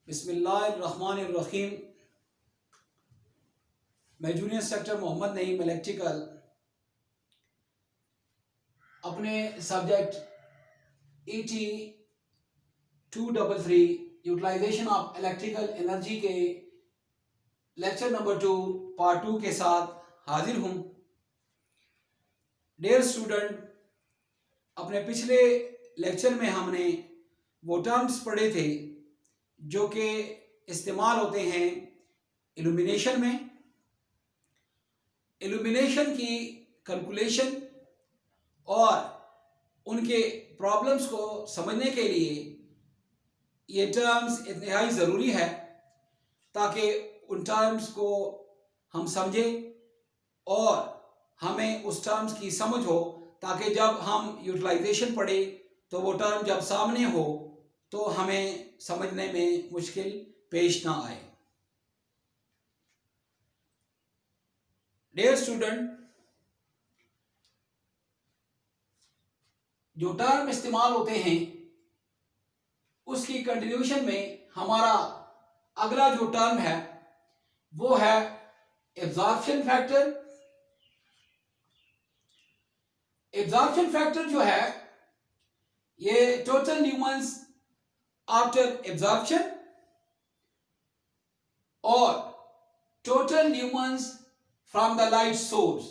बिस्मिल्लाहिर्रहमानिर्रहीम। मैं junior instructor Mohammad Naeem electrical अपने subject ET 233 utilisation of electrical energy के लेक्चर नंबर 2 पार्ट 2 के साथ हाजिर हूँ। डियर स्टूडेंट, अपने पिछले लेक्चर में हमने वो टर्म्स पढ़े थे जो कि इस्तेमाल होते हैं इल्यूमिनेशन में। इल्यूमिनेशन की कैलकुलेशन और उनके प्रॉब्लम्स को समझने के लिए ये टर्म्स इंतहाई ज़रूरी है ताकि उन टर्म्स को हम समझें और हमें उस टर्म्स की समझ हो, ताकि जब हम यूटिलाइजेशन पढ़े तो वो टर्म जब सामने हो तो हमें समझने में मुश्किल पेश ना आए। डियर स्टूडेंट, जो टर्म इस्तेमाल होते हैं उसकी कंटिन्यूशन में हमारा अगला जो टर्म है वो है एब्जॉर्प्शन फैक्टर। एब्जॉर्प्शन फैक्टर जो है ये टोटल ल्यूमेंस आफ्टर एब्जॉर्प्शन और total lumens from the light source,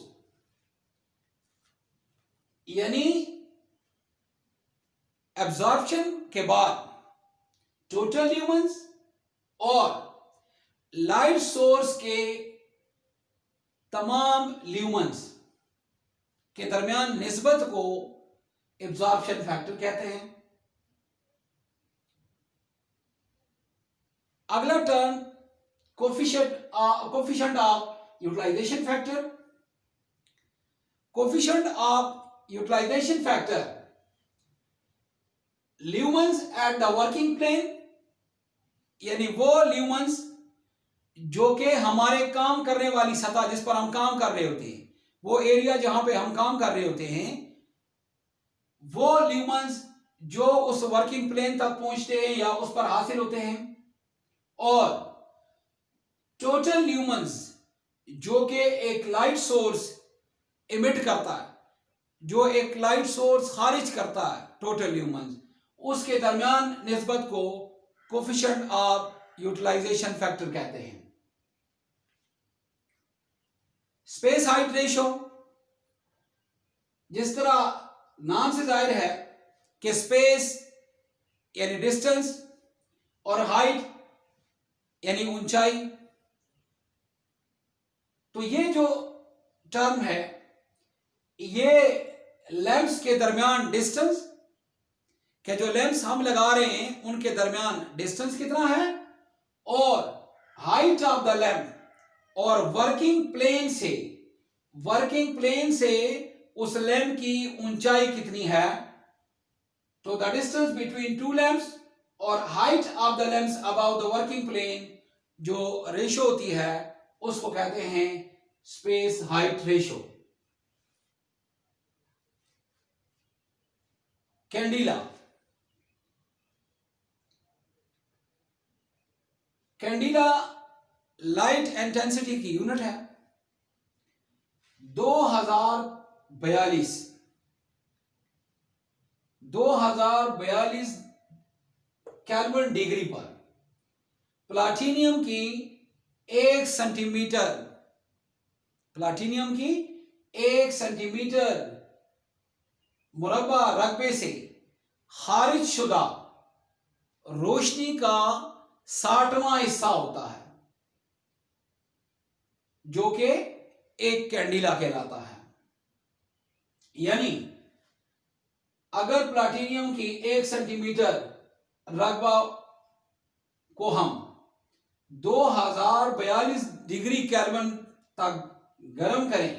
यानी एब्जॉर्प्शन के बाद टोटल ल्यूमेंस और लाइट सोर्स के तमाम ल्यूमेंस के दरमियान निस्बत को एब्जॉर्प्शन फैक्टर कहते हैं। अगला term coefficient of utilisation factor. Coefficient of utilisation factor lumens at the working plane, यानी वो ल्यूमेंस जो कि हमारे काम करने वाली सतह जिस पर हम काम कर रहे होते हैं, वो एरिया जहां पे हम काम कर रहे होते हैं, वो ल्यूमेंस जो उस वर्किंग प्लेन तक पहुंचते हैं या उस पर हासिल होते हैं, और टोटल ल्यूमेंस जो कि एक लाइट सोर्स इमिट करता है, जो एक लाइट सोर्स खारिज करता है, टोटल ल्यूमेंस, उसके दरमियान निस्बत को कोफिशिएंट ऑफ यूटिलाइजेशन फैक्टर कहते हैं। स्पेस हाइट रेशो, जिस तरह नाम से जाहिर है कि स्पेस यानी डिस्टेंस और हाइट यानी ऊंचाई, तो ये जो टर्म है ये लैंप्स के दरमियान डिस्टेंस के, जो लैंप्स हम लगा रहे हैं उनके दरमियान डिस्टेंस कितना है, और हाइट ऑफ द लैंप और वर्किंग प्लेन से उस लैंप की ऊंचाई कितनी है। तो the distance between two lamps और height of the lamps about the working plane जो रेशो होती है उसको कहते हैं space height ratio. Candela light intensity की यूनिट है 2042 केल्विन डिग्री पर। प्लाटीनियम की 1 सेंटीमीटर मुरब्बा रकबे से खारिज शुदा रोशनी का 60वां हिस्सा होता है जो कि एक कैंडिला कहलाता है। यानी अगर प्लाटीनियम की 1 सेंटीमीटर रकबा को हम 2042 डिग्री केल्विन तक गर्म करें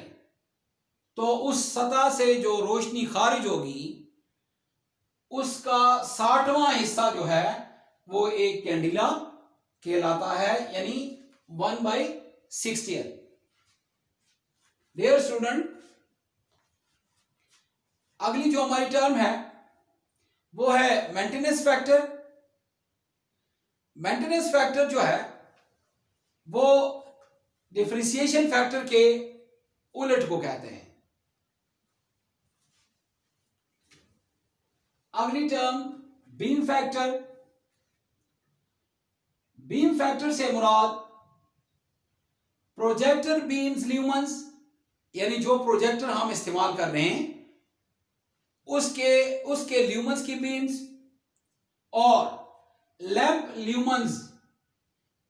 तो उस सतह से जो रोशनी खारिज होगी उसका 60वां हिस्सा जो है वो एक कैंडिला कहलाता है, यानी 1/60। डियर स्टूडेंट, अगली जो हमारी टर्म है वो है मेंटेनेंस फैक्टर। मेंटेनेंस फैक्टर जो है वो डिफ्रेंशिएशन फैक्टर के उलट को कहते हैं। अगली term beam factor. Beam factor से मुराद प्रोजेक्टर बीम्स ल्यूमेंस, यानी जो प्रोजेक्टर हम इस्तेमाल कर रहे हैं उसके ल्यूमेंस की बीम्स, और लैंप ल्यूमेंस,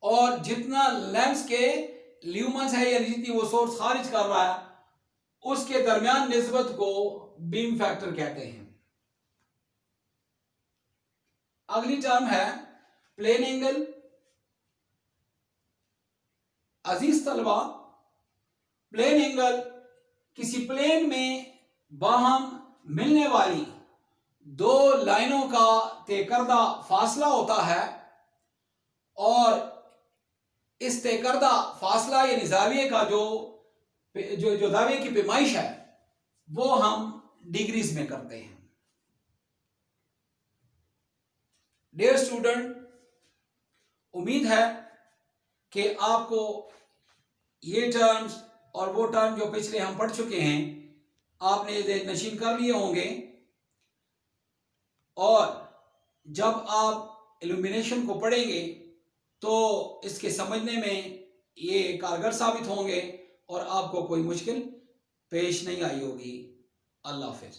और जितना लैंप्स के ल्यूमेंस है यानी जितनी वो सोर्स खारिज कर रहा है उसके दरमियान निस्बत को बीम फैक्टर कहते हैं। अगली टर्म है प्लेन एंगल। अजीज तलबा, प्लेन एंगल किसी प्लेन में बाहम मिलने वाली दो लाइनों का तय करदा फासला होता है, और इस तय करदा फासला यानी जाविये का जो जाविये की पैमाइश है वो हम डिग्रीज में करते हैं। डियर स्टूडेंट, उम्मीद है कि आपको ये टर्म्स और वो टर्म जो पिछले हम पढ़ चुके हैं आपने ज़हन नशीन कर लिए होंगे, और जब आप इल्यूमिनेशन को पढ़ेंगे तो इसके समझने में ये कारगर साबित होंगे और आपको कोई मुश्किल पेश नहीं आई होगी। अल्लाह हाफ़िज़।